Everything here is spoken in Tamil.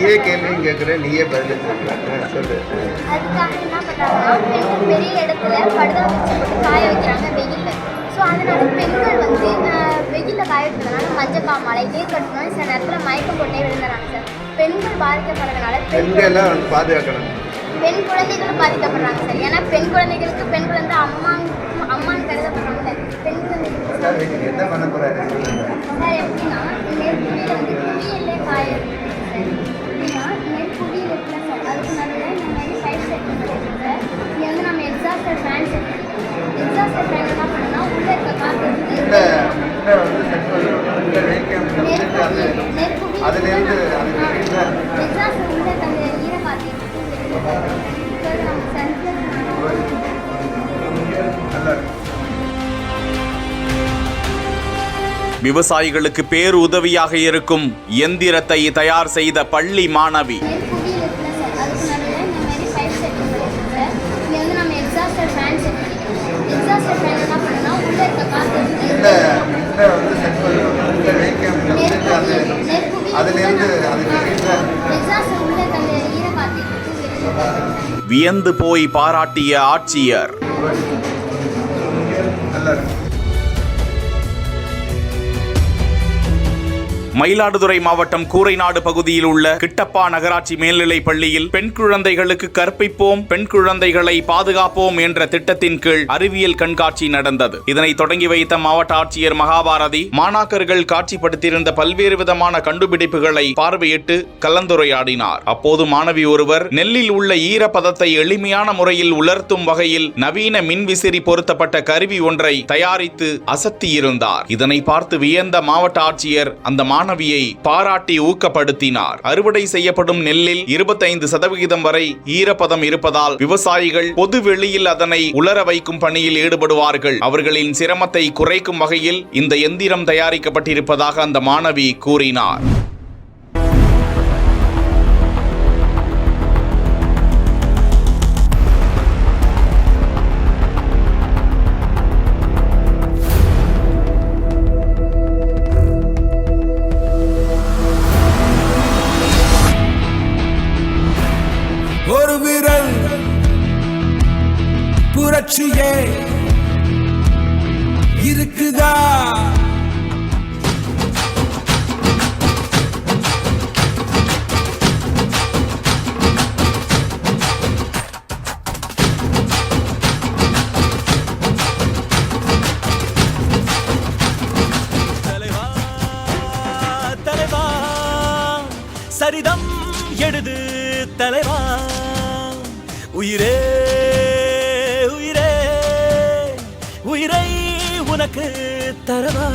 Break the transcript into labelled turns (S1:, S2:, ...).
S1: நீயே கேள்வி கேட்குற, நீயே பதில் சொல்லு.
S2: அதுக்காக என்ன பண்ணுறாங்கன்னா, பெண்கள் பெரிய இடத்துல படுதா வச்சு போட்டு காய வைக்கிறாங்க வெயில்ல. ஸோ அதனால பெண்கள் வந்து வெயிலில் காய வைக்கிறதுனால மஞ்சக்காமலை, நீர் கட்டணும், சில நேரத்தில் மயக்கம் போட்டே விழுந்துறாங்க சார். பெண்கள் பாதிக்கப்படுறதுனால
S1: பெண்களெல்லாம் வந்து பாதுகாக்கணும்.
S2: பெண் குழந்தைகளும் பாதிக்கப்படுறாங்க சார். ஏன்னா பெண் குழந்தைகளுக்கு பெண் குழந்தை அம்மான்னு கருதப்படுறாங்க. பெண் குழந்தைகளுக்கு
S1: என்ன பண்ண போறாரு
S2: சார் எப்படின்னா, நெற்புடியில் வந்து குவியல்லே காய வைக்கணும் சார். எப்படின்னா நெற்புடியில் இருக்குல்ல சார், அதுக்கு நடுவில் இந்த மாதிரி பைப் செட் பண்ணிருக்கோம் சார். இங்கே வந்து நம்ம எக்ஸாஸ்டர் ஃபேன் செட் பண்ணிக்கிறோம். எக்ஸாஸ்டர் ஃபேன் என்ன பண்ணணும்னா உள்ளே இருக்க காற்று
S1: அதுலேருந்து
S2: எக்ஸாஸ்டர் உள்ளே அந்த ஈர காற்று
S3: விவசாயிகளுக்கு பேருதவியாக இருக்கும் எந்திரத்தை தயார் செய்த பள்ளி மாணவி. வியந்து போய் பாராட்டிய ஆட்சியர். மயிலாடுதுறை மாவட்டம் கூரைநாடு பகுதியில் உள்ள கிட்டப்பா நகராட்சி மேல்நிலைப் பள்ளியில் பெண் குழந்தைகளுக்கு கற்பிப்போம், பெண் குழந்தைகளை பாதுகாப்போம் என்ற திட்டத்தின் கீழ் அறிவியல் கண்காட்சி நடந்தது. இதனை தொடங்கி வைத்த மாவட்ட ஆட்சியர் மகாபாரதி மாணாக்கர்கள் காட்சிப்படுத்தியிருந்த பல்வேறு விதமான கண்டுபிடிப்புகளை பார்வையிட்டு கலந்துரையாடினார். அப்போது மாணவி ஒருவர் நெல்லில் உள்ள ஈரப்பதத்தை எளிமையான முறையில் உலர்த்தும் வகையில் நவீன மின்விசிறி பொருத்தப்பட்ட கருவி ஒன்றை தயாரித்து அசத்தியிருந்தார். இதனை பார்த்து வியந்த மாவட்ட ஆட்சியர் அந்த மாணவியை பாராட்டி ஊக்கப்படுத்தினார். அறுவடை செய்யப்படும் நெல்லில் 25% வரை ஈரப்பதம் இருப்பதால் விவசாயிகள் பொது வெளியில் அதனை உலர வைக்கும் பணியில் ஈடுபடுவார்கள். அவர்களின் சிரமத்தை குறைக்கும் வகையில் இந்த எந்திரம் தயாரிக்கப்பட்டிருப்பதாக அந்த மாணவி கூறினார்.
S4: ஒரு விரல் புரட்சியே இருக்குதா?
S5: தலைவா தலைவா சரிதம் எழுது தலைவா, உயிரே உயிரே உயிரை உனக்கு தரவா.